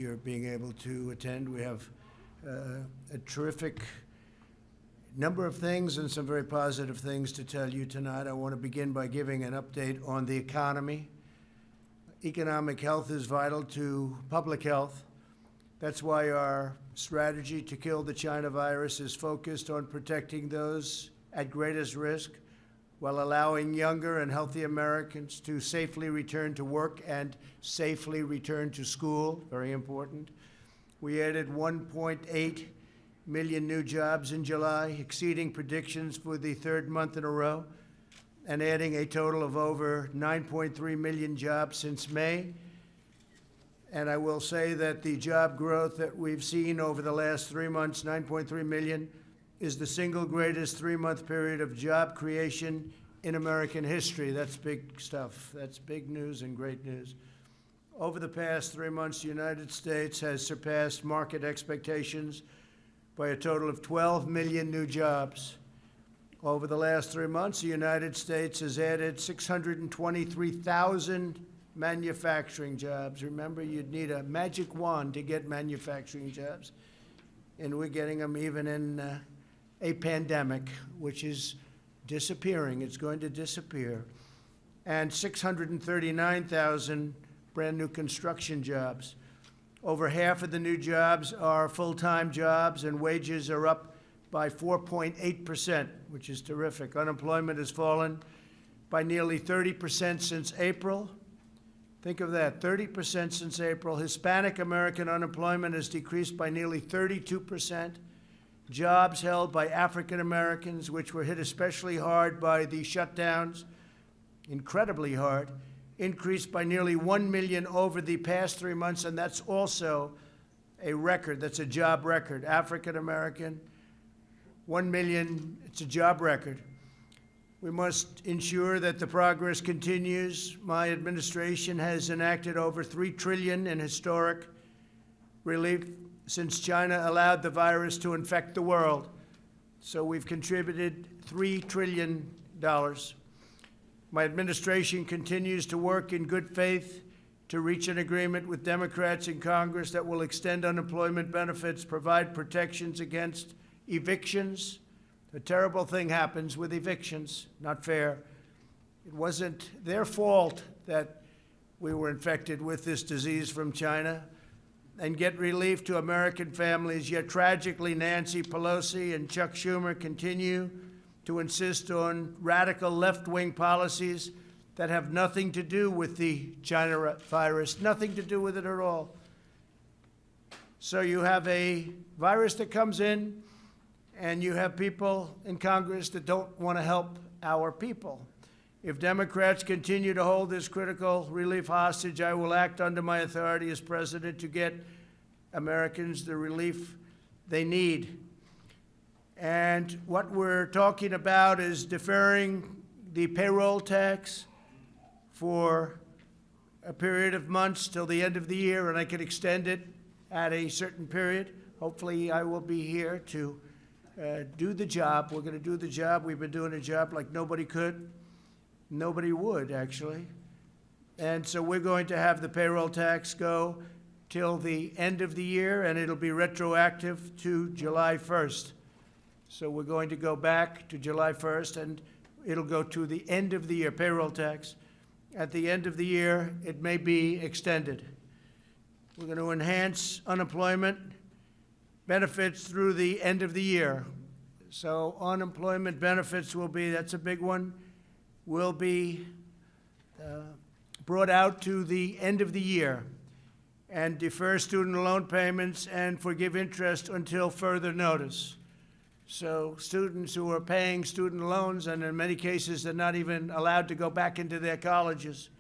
You're being able to attend. We have a terrific number of things and some very positive things to tell you tonight. I want to begin by giving an update on the economy. Economic health is vital to public health. That's why our strategy to kill the China virus is focused on protecting those at greatest risk while allowing younger and healthy Americans to safely return to work and safely return to school, very important. We added 1.8 million new jobs in July, exceeding predictions for the third month in a row, and adding a total of over 9.3 million jobs since May. And I will say that the job growth that we've seen over the last 3 months, 9.3 million, is the single greatest three-month period of job creation in American history. That's big stuff. That's big news and great news. Over the past 3 months, the United States has surpassed market expectations by a total of 12 million new jobs. Over the last 3 months, the United States has added 623,000 manufacturing jobs. Remember, you'd need a magic wand to get manufacturing jobs. And we're getting them even in a pandemic, which is disappearing. It's going to disappear. And 639,000 brand new construction jobs. Over half of the new jobs are full-time jobs, and wages are up by 4.8%, which is terrific. Unemployment has fallen by nearly 30% since April. Think of that, 30% since April. Hispanic American unemployment has decreased by nearly 32%. Jobs held by African Americans, which were hit especially hard by the shutdowns, incredibly hard, increased by nearly 1 million over the past 3 months, and that's also a record. That's a job record. African American, 1 million, it's a job record. We must ensure that the progress continues. My administration has enacted over $3 trillion in historic relief since China allowed the virus to infect the world. So we've contributed $3 trillion. My administration continues to work in good faith to reach an agreement with Democrats in Congress that will extend unemployment benefits, provide protections against evictions. A terrible thing happens with evictions, not fair. It wasn't their fault that we were infected with this disease from China. And get relief to American families. Yet tragically, Nancy Pelosi and Chuck Schumer continue to insist on radical left-wing policies that have nothing to do with the China virus, nothing to do with it at all. So you have a virus that comes in, and you have people in Congress that don't want to help our people. If Democrats continue to hold this critical relief hostage, I will act under my authority as president to get Americans the relief they need. And what we're talking about is deferring the payroll tax for a period of months till the end of the year, and I can extend it at a certain period. Hopefully, I will be here to do the job. We're going to do the job. We've been doing a job like nobody could. Nobody would, actually. And so we're going to have the payroll tax go till the end of the year, and it'll be retroactive to July 1st. So we're going to go back to July 1st, and it'll go to the end of the year, payroll tax. At the end of the year, it may be extended. We're going to enhance unemployment benefits through the end of the year. So unemployment benefits will be, that's a big one, will be brought out to the end of the year, and defer student loan payments and forgive interest until further notice. So students who are paying student loans, and in many cases they're not even allowed to go back into their colleges.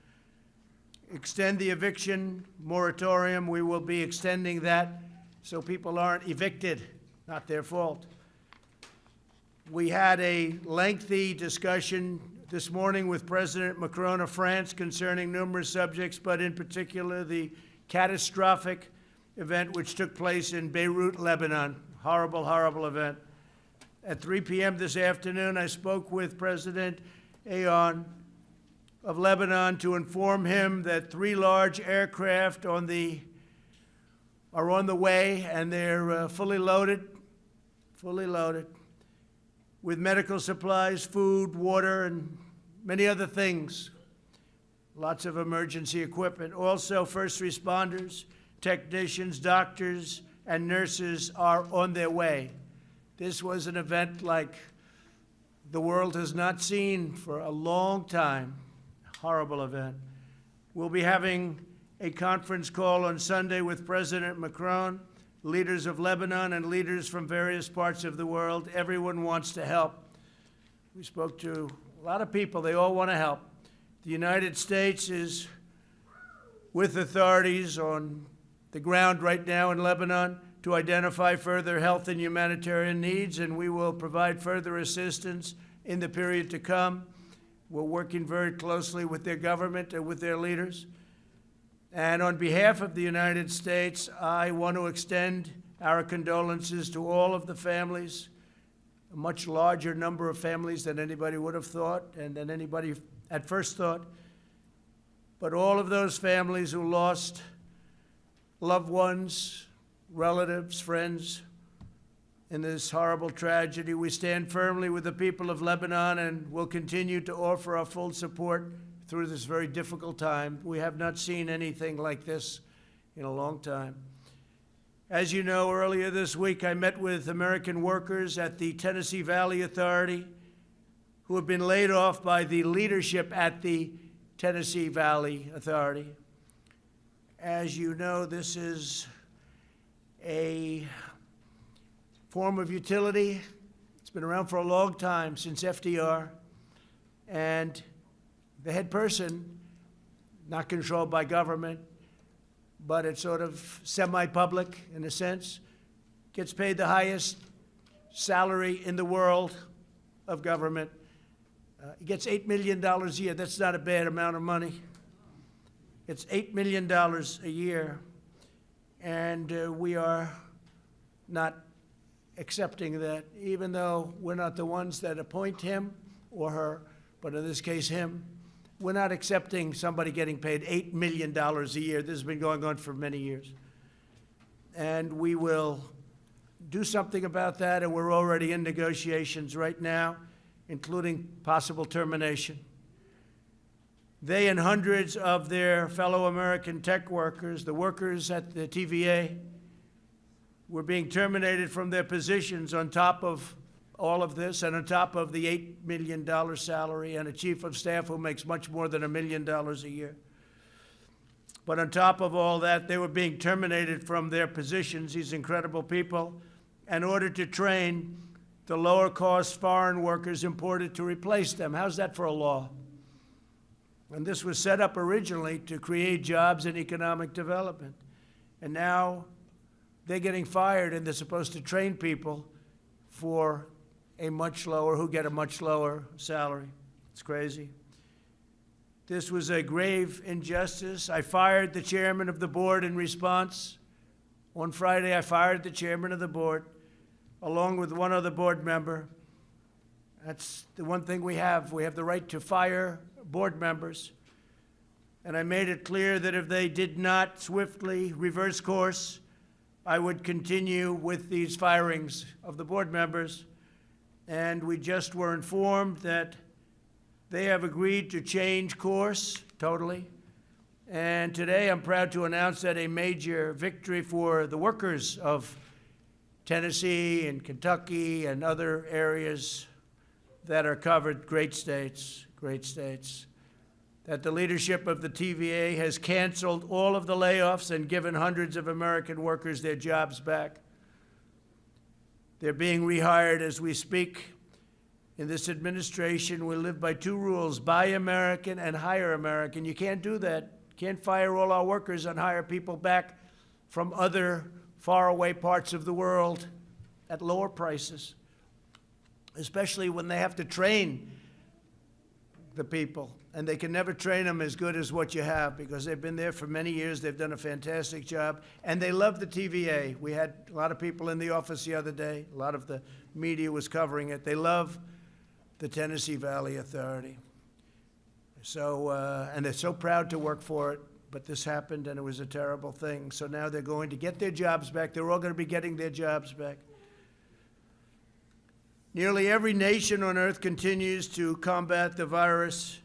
Extend the eviction moratorium. We will be extending that so people aren't evicted, not their fault. We had a lengthy discussion this morning with President Macron of France concerning numerous subjects, but in particular the catastrophic event which took place in Beirut, Lebanon. Horrible, horrible event. At 3 p.m. this afternoon, I spoke with President Aoun of Lebanon to inform him that 3 large aircraft on the are on the way, and they're fully loaded with medical supplies, food, water, and many other things. Lots of emergency equipment. Also, first responders, technicians, doctors, and nurses are on their way. This was an event like the world has not seen for a long time. Horrible event. We'll be having a conference call on Sunday with President Macron, leaders of Lebanon, and leaders from various parts of the world. Everyone wants to help. We spoke to a lot of people. They all want to help. The United States is with authorities on the ground right now in Lebanon to identify further health and humanitarian needs, and we will provide further assistance in the period to come. We're working very closely with their government and with their leaders. And on behalf of the United States, I want to extend our condolences to all of the families, a much larger number of families than anybody would have thought and than anybody at first thought. But all of those families who lost loved ones, relatives, friends in this horrible tragedy, we stand firmly with the people of Lebanon and will continue to offer our full support through this very difficult time. We have not seen anything like this in a long time. As you know, earlier this week, I met with American workers at the Tennessee Valley Authority who have been laid off by the leadership at the Tennessee Valley Authority. As you know, this is a form of utility. It's been around for a long time, since FDR. And the head person, not controlled by government, but it's sort of semi-public in a sense, gets paid the highest salary in the world of government. He gets $8 million a year. That's not a bad amount of money. It's $8 million a year, and we are not accepting that, even though we're not the ones that appoint him or her, but in this case him. We're not accepting somebody getting paid $8 million a year. This has been going on for many years. And we will do something about that, and we're already in negotiations right now, including possible termination. They and hundreds of their fellow American tech workers, the workers at the TVA, were being terminated from their positions on top of all of this, and on top of the $8 million salary, and a chief of staff who makes much more than $1 million a year. But on top of all that, they were being terminated from their positions, these incredible people, in order to train the lower-cost foreign workers imported to replace them. How's that for a law? And this was set up originally to create jobs and economic development. And now they're getting fired, and they're supposed to train people for who get a much lower salary. It's crazy. This was a grave injustice. I fired the chairman of the board in response. On Friday, I fired the chairman of the board, along with one other board member. That's the one thing we have. We have the right to fire board members. And I made it clear that if they did not swiftly reverse course, I would continue with these firings of the board members. And we just were informed that they have agreed to change course totally. And today I'm proud to announce that a major victory for the workers of Tennessee and Kentucky and other areas that are covered, great states, that the leadership of the TVA has canceled all of the layoffs and given hundreds of American workers their jobs back. They're being rehired as we speak. In this administration, we live by two rules: buy American and hire American. You can't do that. Can't fire all our workers and hire people back from other faraway parts of the world at lower prices, especially when they have to train the people. And they can never train them as good as what you have, because they've been there for many years. They've done a fantastic job. And they love the TVA. We had a lot of people in the office the other day. A lot of the media was covering it. They love the Tennessee Valley Authority. So, and they're so proud to work for it. but this happened, and it was a terrible thing. So now they're going to get their jobs back. They're all going to be getting their jobs back. Nearly every nation on earth continues to combat the virus.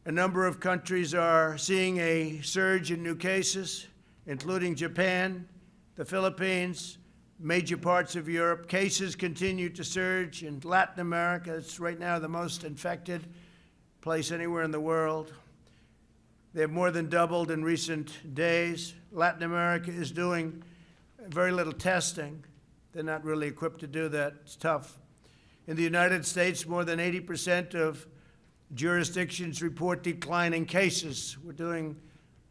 A number of countries are seeing a surge in new cases, including Japan, the Philippines, major parts of Europe. Cases continue to surge in Latin America. It's right now the most infected place anywhere in the world. They've more than doubled in recent days. Latin America is doing very little testing. They're not really equipped to do that. It's tough. In the United States, more than 80% of jurisdictions report declining cases. We're doing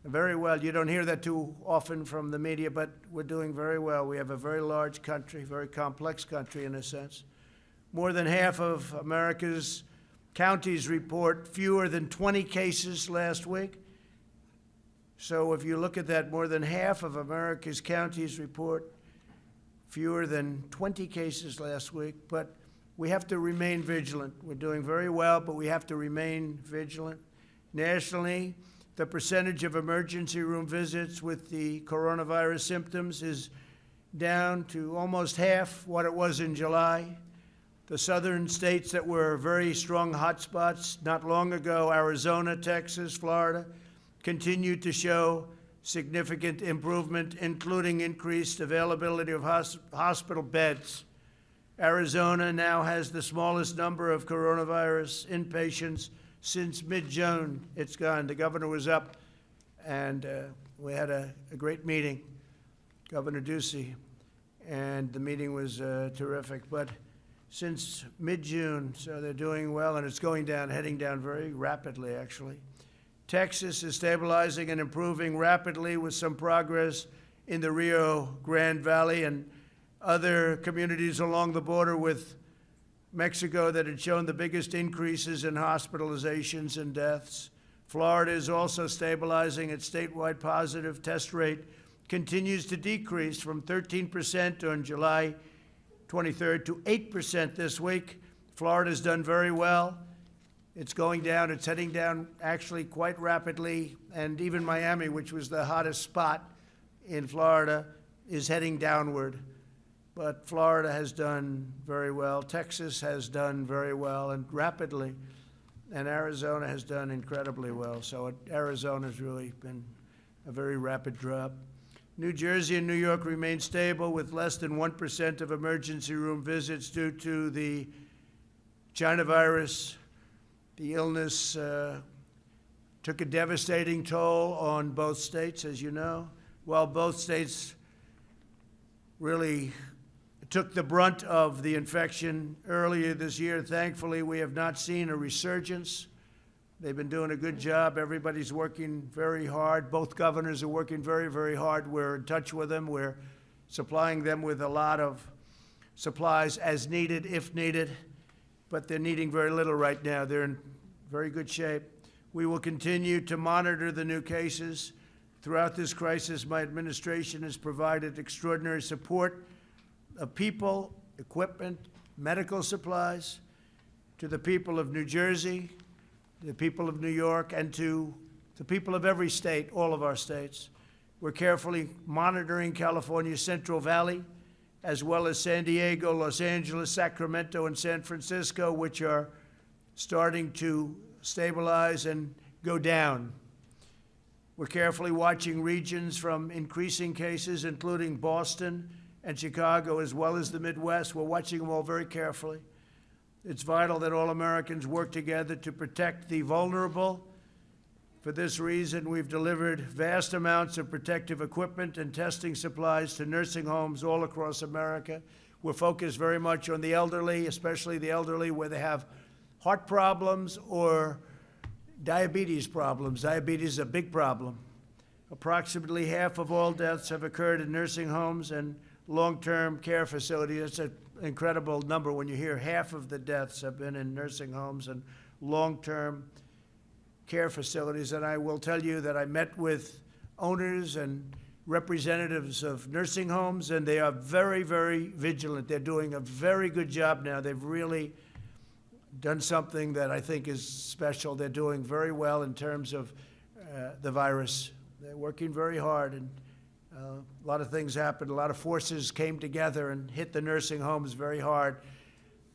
very well. You don't hear that too often from the media, but we're doing very well. We have a very large country, very complex country in a sense. More than half of America's counties report fewer than 20 cases last week. So if you look at that, more than half of America's counties report fewer than 20 cases last week. But we have to remain vigilant. We're doing very well, but we have to remain vigilant. Nationally, the percentage of emergency room visits with the coronavirus symptoms is down to almost half what it was in July. The southern states that were very strong hotspots not long ago, Arizona, Texas, Florida, continue to show significant improvement, including increased availability of hospital beds. Arizona now has the smallest number of coronavirus inpatients since mid-June. It's gone. The governor was up, and we had a great meeting, Governor Ducey, and the meeting was terrific. But since mid-June, so they're doing well, and it's going down, heading down very rapidly, actually. Texas is stabilizing and improving rapidly with some progress in the Rio Grande Valley and other communities along the border with Mexico that had shown the biggest increases in hospitalizations and deaths. Florida is also stabilizing. Its statewide positive test rate continues to decrease from 13% on July 23rd to 8% this week. Florida's done very well. It's going down. It's heading down actually quite rapidly. And even Miami, which was the hottest spot in Florida, is heading downward. But Florida has done very well. Texas has done very well and rapidly. And Arizona has done incredibly well. So Arizona's really been a very rapid drop. New Jersey and New York remain stable with less than 1% of emergency room visits due to the China virus. The illness took a devastating toll on both states, as you know. While both states really took the brunt of the infection earlier this year, thankfully, we have not seen a resurgence. They've been doing a good job. Everybody's working very hard. Both governors are working very, very hard. We're in touch with them. We're supplying them with a lot of supplies as needed, if needed. But they're needing very little right now. They're in very good shape. We will continue to monitor the new cases. Throughout this crisis, my administration has provided extraordinary support of people, equipment, medical supplies to the people of New Jersey, the people of New York, and to the people of every state, all of our states. We're carefully monitoring California's Central Valley, as well as San Diego, Los Angeles, Sacramento, and San Francisco, which are starting to stabilize and go down. We're carefully watching regions from increasing cases, including Boston and Chicago, as well as the Midwest. We're watching them all very carefully. It's vital that all Americans work together to protect the vulnerable. For this reason, we've delivered vast amounts of protective equipment and testing supplies to nursing homes all across America. We're focused very much on the elderly, especially the elderly where they have heart problems or diabetes problems. Diabetes is a big problem. Approximately half of all deaths have occurred in nursing homes and long-term care facilities. That's an incredible number when you hear half of the deaths have been in nursing homes and long-term care facilities. And I will tell you that I met with owners and representatives of nursing homes, and they are very, very vigilant. They're doing a very good job now. They've really done something that I think is special. They're doing very well in terms of the virus. They're working very hard, and a lot of things happened. A lot of forces came together and hit the nursing homes very hard.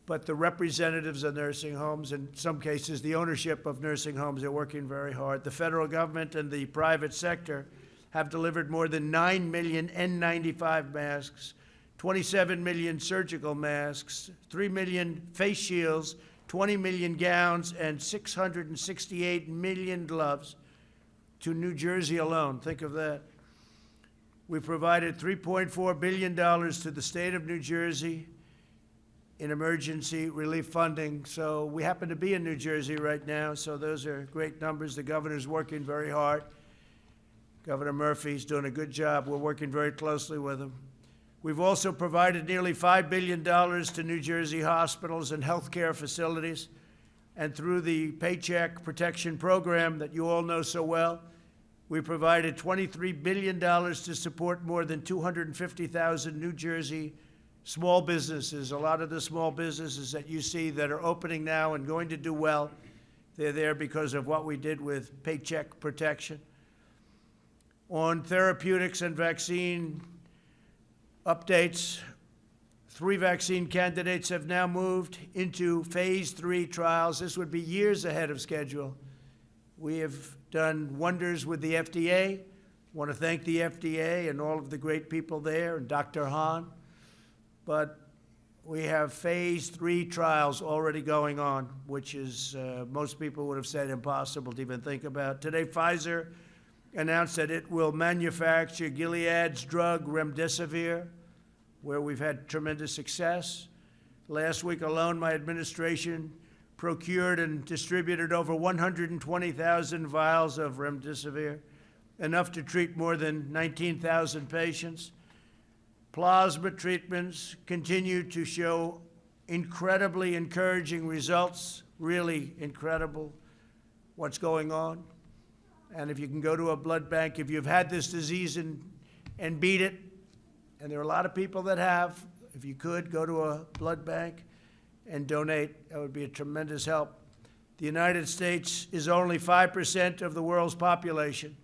But the representatives of nursing homes, in some cases the ownership of nursing homes, are working very hard. The federal government and the private sector have delivered more than 9 million N95 masks, 27 million surgical masks, 3 million face shields, 20 million gowns, and 668 million gloves to New Jersey alone. Think of that. We provided $3.4 billion to the state of New Jersey in emergency relief funding. So we happen to be in New Jersey right now, so those are great numbers. The governor's working very hard. Governor Murphy's doing a good job. We're working very closely with him. We've also provided nearly $5 billion to New Jersey hospitals and healthcare facilities. And through the Paycheck Protection Program that you all know so well, we provided $23 billion to support more than 250,000 New Jersey small businesses. A lot of the small businesses that you see that are opening now and going to do well, they're there because of what we did with Paycheck Protection. On therapeutics and vaccine updates, 3 vaccine candidates have now moved into phase 3 trials. This would be years ahead of schedule. We have done wonders with the FDA. I want to thank the FDA and all of the great people there and Dr. Hahn. But we have phase 3 trials already going on, which is, most people would have said, impossible to even think about. Today, Pfizer announced that it will manufacture Gilead's drug remdesivir, where we've had tremendous success. Last week alone, my administration procured and distributed over 120,000 vials of remdesivir, enough to treat more than 19,000 patients. Plasma treatments continue to show incredibly encouraging results, really incredible what's going on. And if you can go to a blood bank, if you've had this disease and beat it, and there are a lot of people that have, if you could, go to a blood bank and donate, that would be a tremendous help. The United States is only 5% of the world's population,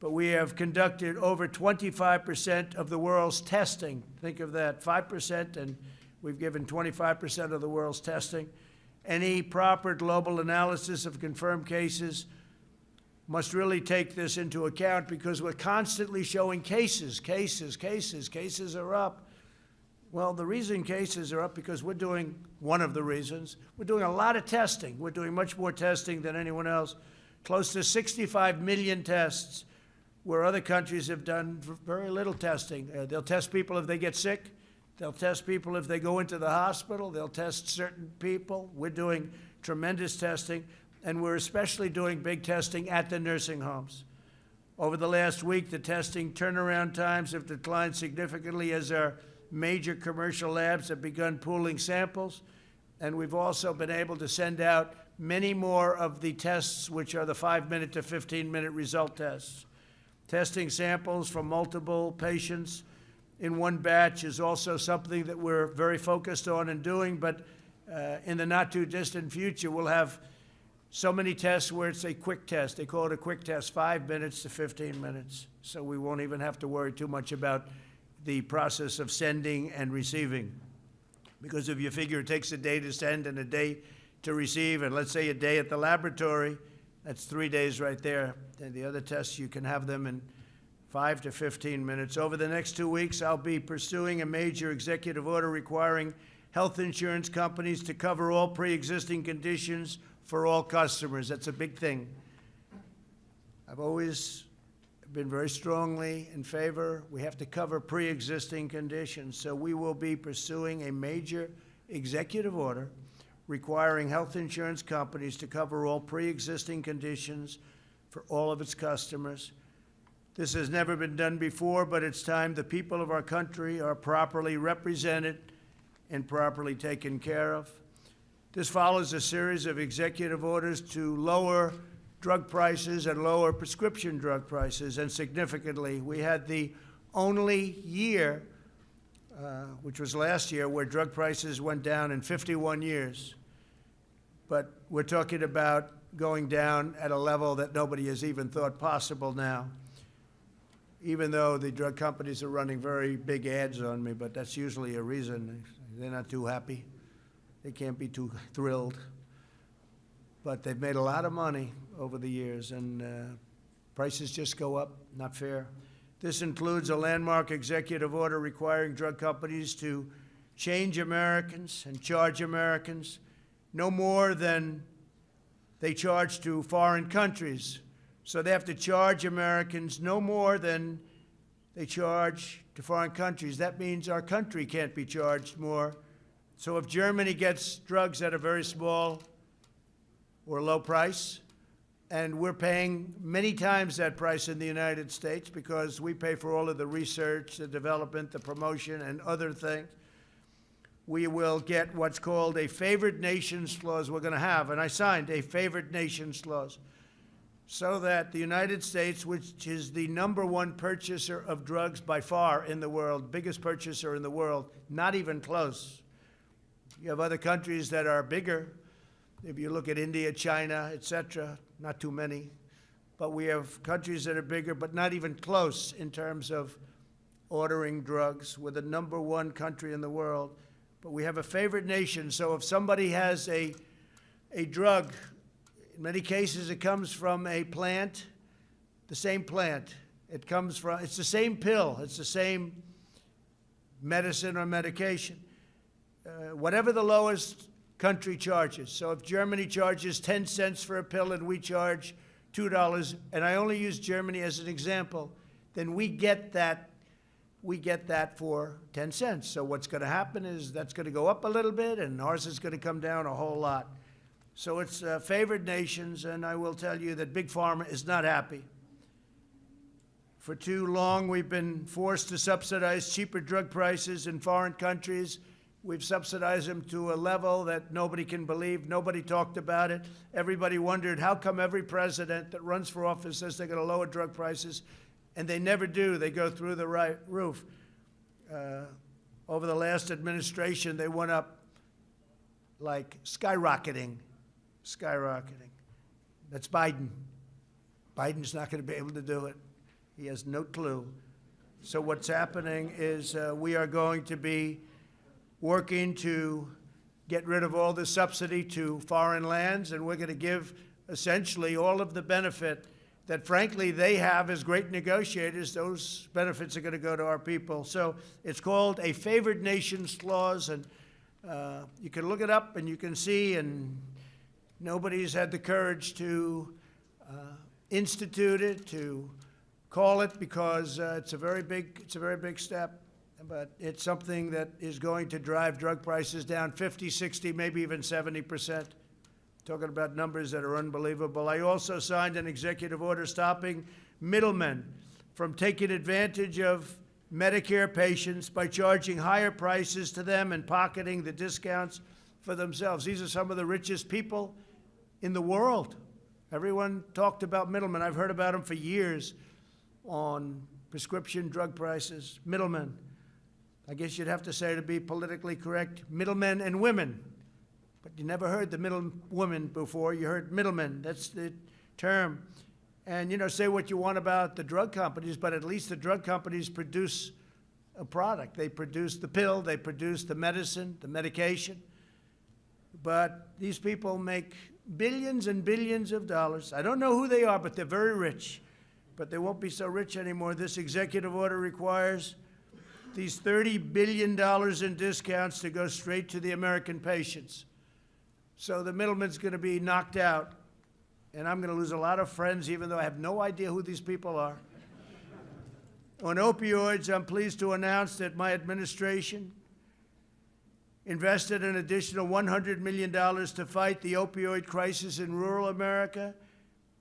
but we have conducted over 25% of the world's testing. Think of that, 5%, and we've given 25% of the world's testing. Any proper global analysis of confirmed cases must really take this into account, because we're constantly showing cases are up. Well, the reason cases are up because we're doing, one of the reasons, we're doing a lot of testing. We're doing much more testing than anyone else. Close to 65 million tests, where other countries have done very little testing. They'll test people if they get sick. They'll test people if they go into the hospital. They'll test certain people. We're doing tremendous testing. And we're especially doing big testing at the nursing homes. Over the last week, the testing turnaround times have declined significantly as our major commercial labs have begun pooling samples. And we've also been able to send out many more of the tests, which are the 5-minute to 15-minute result tests. Testing samples from multiple patients in one batch is also something that we're very focused on and doing, but in the not-too-distant future, we'll have so many tests where it's a quick test. They call it a quick test, 5 minutes to 15 minutes. So we won't even have to worry too much about the process of sending and receiving. Because if you figure it takes a day to send and a day to receive, and let's say a day at the laboratory, that's 3 days right there. And the other tests, you can have them in 5 to 15 minutes. Over the next 2 weeks, I'll be pursuing a major executive order requiring health insurance companies to cover all pre-existing conditions for all customers. That's a big thing. I've always been very strongly in favor. We have to cover pre-existing conditions. So we will be pursuing a major executive order requiring health insurance companies to cover all pre-existing conditions for all of its customers. This has never been done before, but it's time the people of our country are properly represented and properly taken care of. This follows a series of executive orders to lower drug prices and lower prescription drug prices, and significantly. We had the only year, which was last year, where drug prices went down in 51 years. But we're talking about going down at a level that nobody has even thought possible now, even though the drug companies are running very big ads on me, but that's usually a reason. They're not too happy. They can't be too thrilled. But they've made a lot of money over the years, and prices just go up. Not fair. This includes a landmark executive order requiring drug companies to change Americans and charge Americans no more than they charge to foreign countries. So they have to charge Americans no more than they charge to foreign countries. That means our country can't be charged more. So if Germany gets drugs at a very small or low price, and we're paying many times that price in the United States because we pay for all of the research, the development, the promotion, and other things, we will get what's called a favored nations clause we're going to have. And I signed a favored nations clause so that the United States, which is the #1 purchaser of drugs by far in the world, biggest purchaser in the world, not even close. You have other countries that are bigger. If you look at India, China, et cetera, not too many. But we have countries that are bigger, but not even close in terms of ordering drugs. We're the #1 country in the world. But we have a favored nation, so if somebody has a drug, in many cases it comes from a plant, the same plant. It's the same pill, it's the same medicine or medication. Whatever the lowest country charges. So if Germany charges 10 cents for a pill and we charge $2, and I only use Germany as an example, then we get that for 10 cents. So what's going to happen is that's going to go up a little bit, and ours is going to come down a whole lot. So it's favored nations, and I will tell you that Big Pharma is not happy. For too long, we've been forced to subsidize cheaper drug prices in foreign countries. We've subsidized them to a level that nobody can believe. Nobody talked about it. Everybody wondered, how come every president that runs for office says they're going to lower drug prices? And they never do. They go through the right roof. Over the last administration, they went up like skyrocketing. That's Biden. Biden's not going to be able to do it. He has no clue. So what's happening is we are going to be working to get rid of all the subsidy to foreign lands, and we're going to give essentially all of the benefit that, frankly, they have as great negotiators. Those benefits are going to go to our people. So it's called a favored nations clause, and you can look it up and you can see, and nobody's had the courage to institute it, to call it, because it's a very big step. But it's something that is going to drive drug prices down 50, 60, maybe even 70%. Talking about numbers that are unbelievable. I also signed an executive order stopping middlemen from taking advantage of Medicare patients by charging higher prices to them and pocketing the discounts for themselves. These are some of the richest people in the world. Everyone talked about middlemen. I've heard about them for years on prescription drug prices. Middlemen. I guess you'd have to say, to be politically correct, middlemen and women. But you never heard the middle woman before. You heard middlemen. That's the term. And, you know, say what you want about the drug companies, but at least the drug companies produce a product. They produce the pill. They produce the medicine, the medication. But these people make billions and billions of dollars. I don't know who they are, but they're very rich. But they won't be so rich anymore. This executive order requires these $30 billion in discounts to go straight to the American patients. So the middleman's going to be knocked out, and I'm going to lose a lot of friends, even though I have no idea who these people are. On opioids, I'm pleased to announce that my administration invested an additional $100 million to fight the opioid crisis in rural America.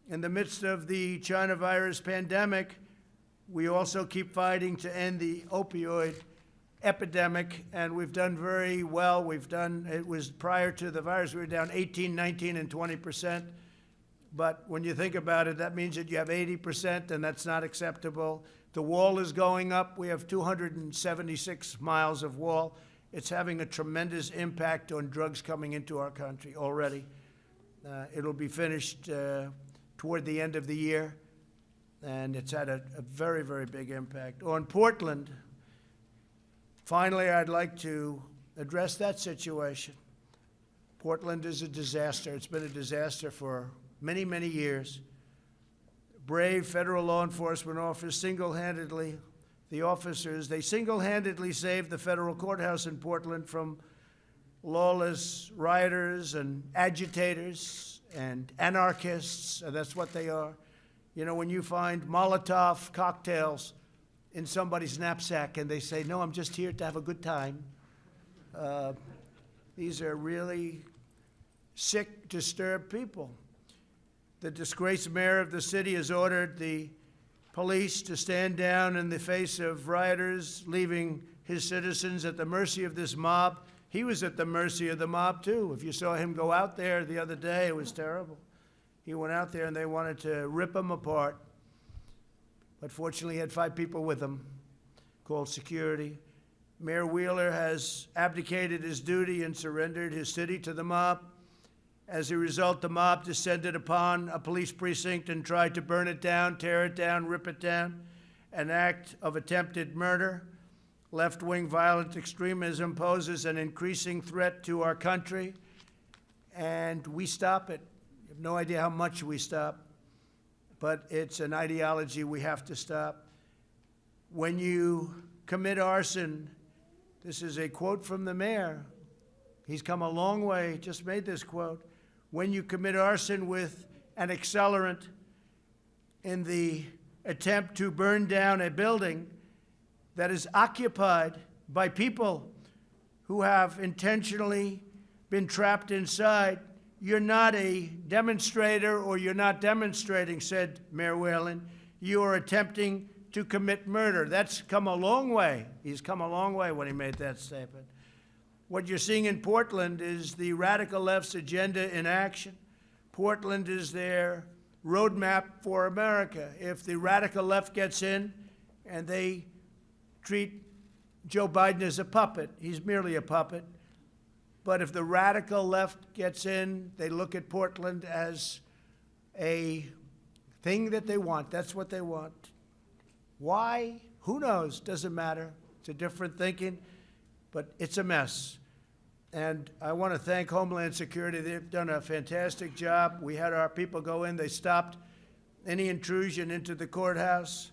In the midst of the China virus pandemic, we also keep fighting to end the opioid epidemic, and we've done very well. It was prior to the virus, we were down 18, 19, and 20%. But when you think about it, that means that you have 80%, and that's not acceptable. The wall is going up. We have 276 miles of wall. It's having a tremendous impact on drugs coming into our country already. It'll be finished toward the end of the year, and it's had a very, very big impact. On Portland, finally, I'd like to address that situation. Portland is a disaster. It's been a disaster for many, many years. Brave federal law enforcement officers single-handedly, they single-handedly saved the federal courthouse in Portland from lawless rioters and agitators and anarchists, and that's what they are. You know, when you find Molotov cocktails in somebody's knapsack and they say, no, I'm just here to have a good time. These are really sick, disturbed people. The disgraced mayor of the city has ordered the police to stand down in the face of rioters, leaving his citizens at the mercy of this mob. He was at the mercy of the mob, too. If you saw him go out there the other day, it was terrible. He went out there and they wanted to rip him apart. But fortunately, he had 5 people with him, called security. Mayor Wheeler has abdicated his duty and surrendered his city to the mob. As a result, the mob descended upon a police precinct and tried to burn it down, tear it down, rip it down, an act of attempted murder. Left-wing violent extremism poses an increasing threat to our country, and we stop it. You have no idea how much we stop, but it's an ideology we have to stop. When you commit arson, this is a quote from the mayor. He's come a long way, just made this quote. When you commit arson with an accelerant in the attempt to burn down a building that is occupied by people who have intentionally been trapped inside, you're not a demonstrator or you're not demonstrating, said Mayor Whelan. You are attempting to commit murder. That's come a long way. He's come a long way when he made that statement. What you're seeing in Portland is the radical left's agenda in action. Portland is their roadmap for America. If the radical left gets in and they treat Joe Biden as a puppet, he's merely a puppet. But if the radical left gets in, they look at Portland as a thing that they want. That's what they want. Why? Who knows? Doesn't matter. It's a different thinking. But it's a mess. And I want to thank Homeland Security. They've done a fantastic job. We had our people go in. They stopped any intrusion into the courthouse.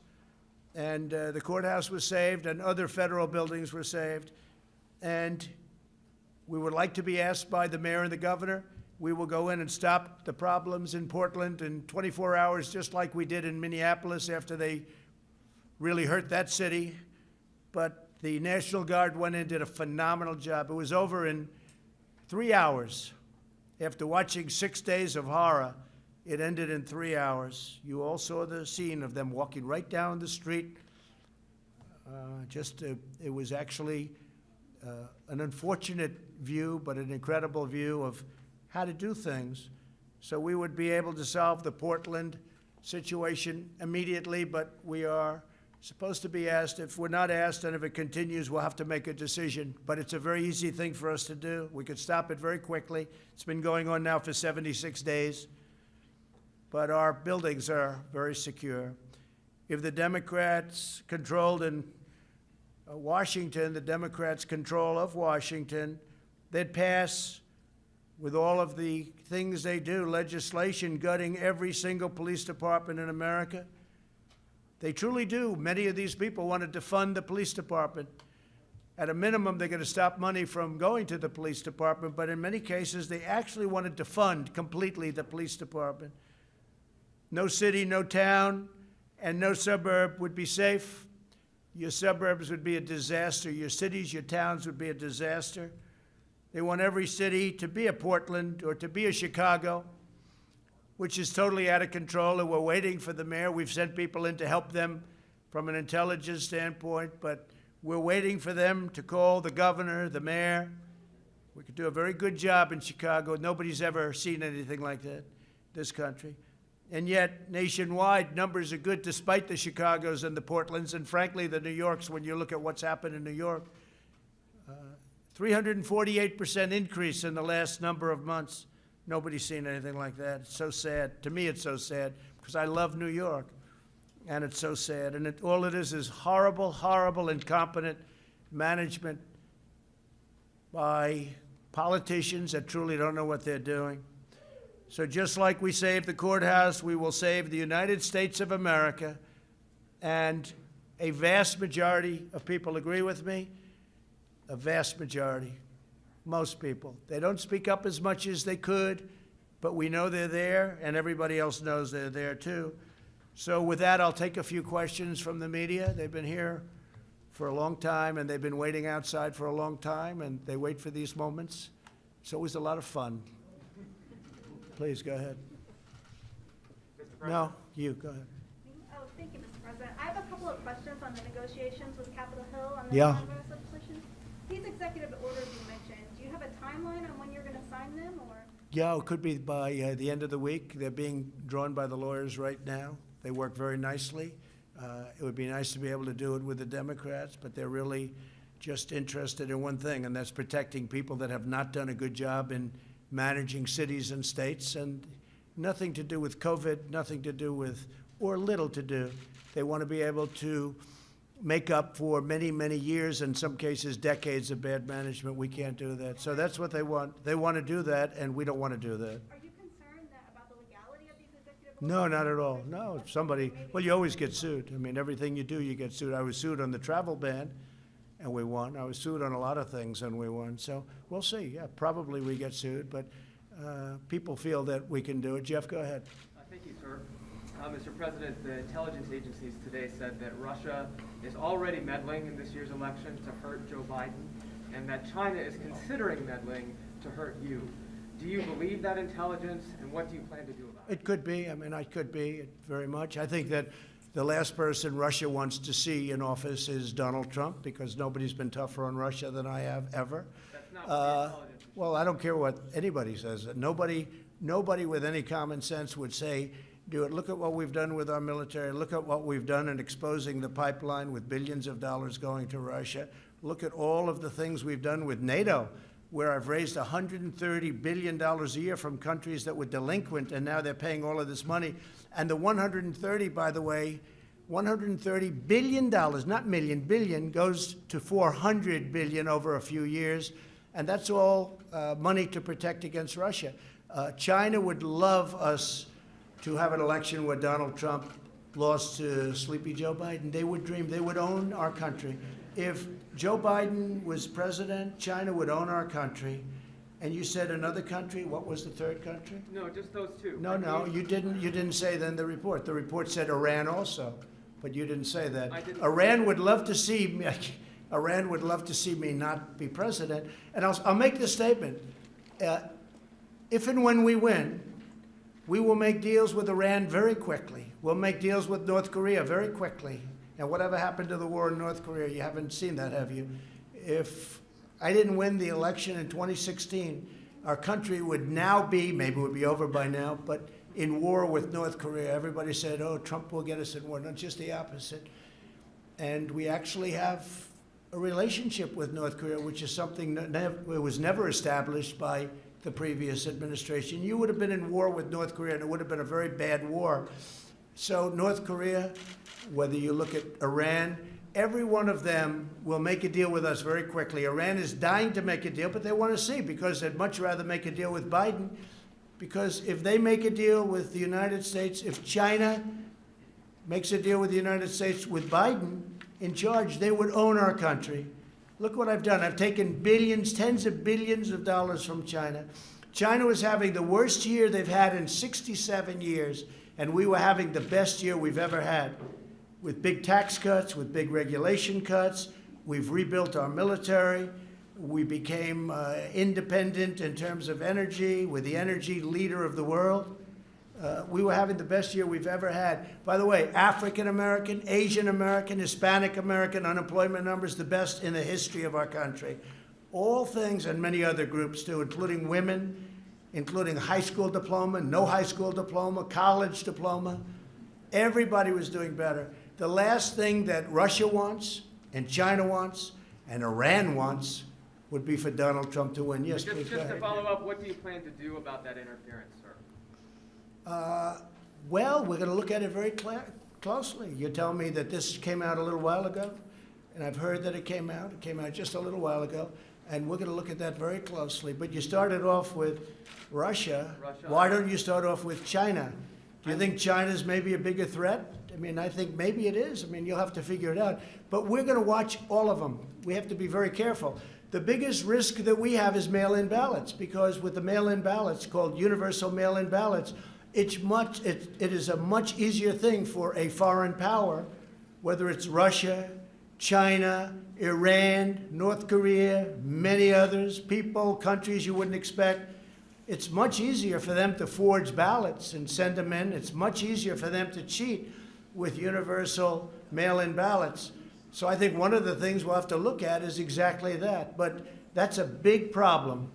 And the courthouse was saved, and other federal buildings were saved. And we would like to be asked by the mayor and the governor. We will go in and stop the problems in Portland in 24 hours, just like we did in Minneapolis after they really hurt that city. But the National Guard went in and did a phenomenal job. It was over in 3 hours. After watching 6 days of horror, it ended in 3 hours. You all saw the scene of them walking right down the street. It was actually an unfortunate view, but an incredible view of how to do things. So we would be able to solve the Portland situation immediately, but we are supposed to be asked. If we're not asked, and if it continues, we'll have to make a decision. But it's a very easy thing for us to do. We could stop it very quickly. It's been going on now for 76 days. But our buildings are very secure. If the Democrats controlled in Washington, the Democrats' control of Washington, they'd pass, with all of the things they do, legislation gutting every single police department in America. They truly do. Many of these people wanted to fund the police department. At a minimum, they're going to stop money from going to the police department, but in many cases, they actually wanted to fund completely the police department. No city, no town, and no suburb would be safe. Your suburbs would be a disaster. Your cities, your towns would be a disaster. They want every city to be a Portland or to be a Chicago, which is totally out of control, and we're waiting for the mayor. We've sent people in to help them from an intelligence standpoint, but we're waiting for them to call the governor, the mayor. We could do a very good job in Chicago. Nobody's ever seen anything like that in this country. And yet, nationwide, numbers are good despite the Chicagos and the Portlands, and frankly, the New Yorks, when you look at what's happened in New York. 348% increase in the last number of months. Nobody's seen anything like that. It's so sad. To me, it's so sad because I love New York, and it's so sad. And all it is horrible, horrible, incompetent management by politicians that truly don't know what they're doing. So just like we saved the courthouse, we will save the United States of America. And a vast majority of people agree with me, a vast majority. Most people. They don't speak up as much as they could, but we know they're there, and everybody else knows they're there too. So with that, I'll take a few questions from the media. They've been here for a long time, and they've been waiting outside for a long time, and they wait for these moments. It's always a lot of fun. Please, go ahead. No, you, go ahead. Oh, thank you, Mr. President. I have a couple of questions on the negotiations with Capitol Hill on the coronavirus legislation. These executive orders you mentioned, do you have a timeline on when you're going to sign them, or? Yeah, it could be by the end of the week. They're being drawn by the lawyers right now. They work very nicely. It would be nice to be able to do it with the Democrats, but they're really just interested in one thing, and that's protecting people that have not done a good job in managing cities and states, and nothing to do with COVID, nothing to do with, or little to do. They want to be able to make up for many, many years, in some cases decades of bad management. We can't do that. So that's what they want. They want to do that, and we don't want to do that. Are you concerned about the legality of these executive orders? No, not at all. No, if somebody, well, you always get sued. I mean, everything you do, you get sued. I was sued on the travel ban, and we won. I was sued on a lot of things, and we won. So we'll see. Yeah, probably we get sued, but people feel that we can do it. Jeff, go ahead. Thank you, sir. Mr. President, the intelligence agencies today said that Russia is already meddling in this year's election to hurt Joe Biden, and that China is considering meddling to hurt you. Do you believe that intelligence, and what do you plan to do about it? It could be. I mean, I could be very much. I think that the last person Russia wants to see in office is Donald Trump, because nobody's been tougher on Russia than I have ever. That's not what the intelligence is. Well, I don't care what anybody says. Nobody with any common sense would say, do it. Look at what we've done with our military. Look at what we've done in exposing the pipeline with billions of dollars going to Russia. Look at all of the things we've done with NATO, where I've raised $130 billion a year from countries that were delinquent, and now they're paying all of this money. And the 130, by the way, $130 billion, not million, billion, goes to $400 billion over a few years. And that's all money to protect against Russia. China would love us to have an election where Donald Trump lost to Sleepy Joe Biden. They would dream. They would own our country. If Joe Biden was president, China would own our country. And you said another country. What was the third country? No, just those two. No, you didn't say that in the report. The report said Iran also, but you didn't say that. Iran would love to see me. Iran would love to see me not be president. And I'll make this statement. If and when we win, we will make deals with Iran very quickly. We'll make deals with North Korea very quickly. And whatever happened to the war in North Korea, you haven't seen that, have you? If I didn't win the election in 2016, our country would now be, maybe it would be over by now, but in war with North Korea. Everybody said, oh, Trump will get us in war. No, just the opposite. And we actually have a relationship with North Korea, which is something that was never established by the previous administration. You would have been in war with North Korea, and it would have been a very bad war. So North Korea, whether you look at Iran, every one of them will make a deal with us very quickly. Iran is dying to make a deal, but they want to see, because they'd much rather make a deal with Biden, because if they make a deal with the United States, if China makes a deal with the United States with Biden in charge, they would own our country. Look what I've done. I've taken billions, tens of billions of dollars from China. China was having the worst year they've had in 67 years, and we were having the best year we've ever had. With big tax cuts, with big regulation cuts, we've rebuilt our military. We became independent in terms of energy. We're the energy leader of the world. We were having the best year we've ever had. By the way, African American, Asian American, Hispanic American unemployment numbers, the best in the history of our country. All things, and many other groups too, including women, including high school diploma, no high school diploma, college diploma. Everybody was doing better. The last thing that Russia wants, and China wants, and Iran wants, would be for Donald Trump to win. Yes, please, go Just to ahead. follow up, what do you plan to do about that interference, sir? Well, we're going to look at it very closely. You're telling me that this came out a little while ago, and I've heard that it came out. It came out just a little while ago, and we're going to look at that very closely. But you started off with Russia. Why don't you start off with China? Do you think China's maybe a bigger threat? I mean, I think maybe it is. I mean, you'll have to figure it out. But we're going to watch all of them. We have to be very careful. The biggest risk that we have is mail-in ballots, because with the mail-in ballots, called universal mail-in ballots, it is a much easier thing for a foreign power, whether it's Russia, China, Iran, North Korea, many others, people, countries you wouldn't expect. It's much easier for them to forge ballots and send them in. It's much easier for them to cheat with universal mail-in ballots. So I think one of the things we'll have to look at is exactly that. But that's a big problem.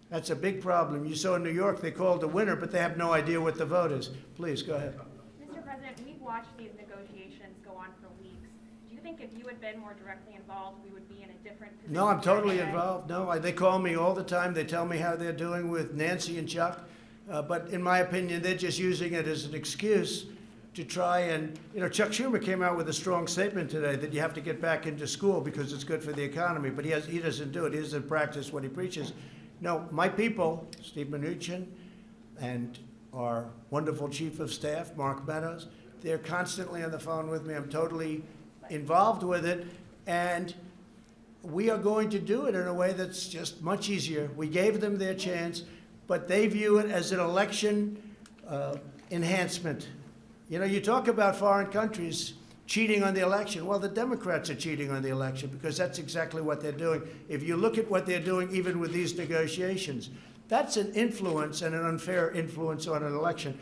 That's a big problem. You saw in New York, they called the winner, but they have no idea what the vote is. Please, go ahead. Mr. President, we've watched these negotiations go on for weeks. Do you think if you had been more directly involved, we would be in a different position? No, I'm totally today? involved. No, they call me all the time. They tell me how they're doing with Nancy and Chuck. But in my opinion, they're just using it as an excuse to try and, Chuck Schumer came out with a strong statement today that you have to get back into school because it's good for the economy, but he doesn't do it. He doesn't practice what he preaches. No, my people, Steve Mnuchin and our wonderful chief of staff, Mark Meadows, they're constantly on the phone with me. I'm totally involved with it, and we are going to do it in a way that's just much easier. We gave them their chance, but they view it as an election enhancement. You talk about foreign countries cheating on the election. Well, the Democrats are cheating on the election because that's exactly what they're doing. If you look at what they're doing, even with these negotiations, that's an influence and an unfair influence on an election.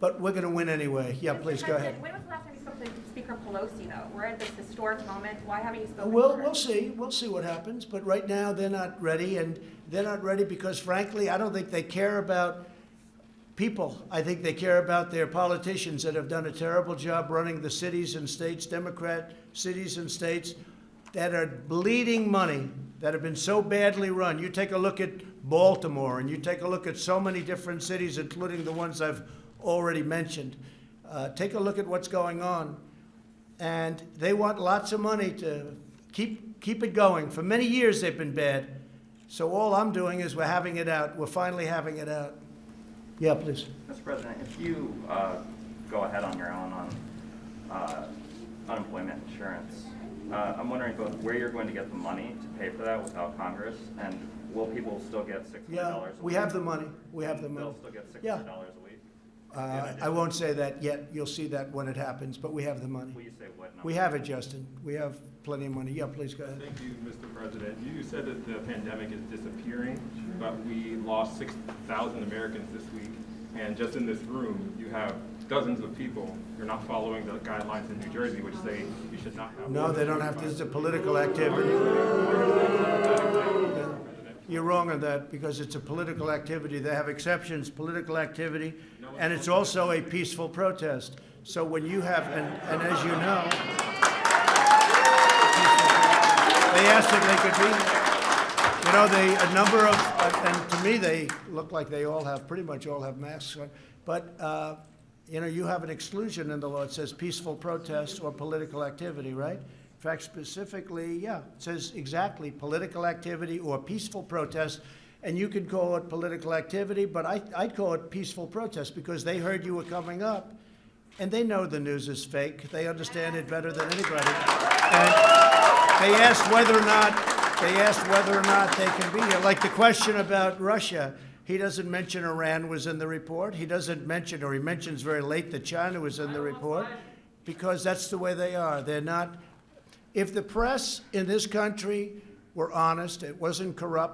But we're going to win anyway. Yeah, please, go ahead. When was the last time you spoke to Speaker Pelosi, though? We're at this historic moment. Why haven't you spoken to her? We'll see. We'll see what happens. But right now, they're not ready. And they're not ready because, frankly, I don't think they care about people. I think they care about their politicians that have done a terrible job running the cities and states, Democrat cities and states, that are bleeding money, that have been so badly run. You take a look at Baltimore, and you take a look at so many different cities, including the ones I've already mentioned. Take a look at what's going on. And they want lots of money to keep it going. For many years, they've been bad. So all I'm doing is we're having it out. We're finally having it out. Yeah, please. Mr. President, if you go ahead on your own on unemployment insurance, I'm wondering both where you're going to get the money to pay for that without Congress, and will people still get $600 Yeah, a week? we have the money. We have the money. They'll still get $600 Yeah. a week? I won't say that yet. You'll see that when it happens, but we have the money. Will you say what number? We have it, Justin. We have plenty of money. Yeah, please go ahead. Thank you, Mr. President. You said that the pandemic is disappearing, but we lost 6,000 Americans this week. And just in this room, you have dozens of people who are not following the guidelines in New Jersey, which say you should not have. No, they don't have to. It's a political activity. You're wrong on that because it's a political activity. They have exceptions, political activity, and it's also a peaceful protest. So when you have, and as you know, they asked if they could be, a number of, and to me, they look like they all have, pretty much all have masks on, but, you have an exclusion in the law. It says peaceful protest or political activity, right? In fact, specifically, yeah, it says exactly political activity or peaceful protest, and you could call it political activity, but I'd call it peaceful protest because they heard you were coming up, and they know the news is fake. They understand it better than anybody. And they asked whether or not they can be here. Like the question about Russia, he doesn't mention Iran was in the report. He doesn't mention, or he mentions very late that China was in the report, because that's the way they are. They're not. If the press in this country were honest, it wasn't corrupt,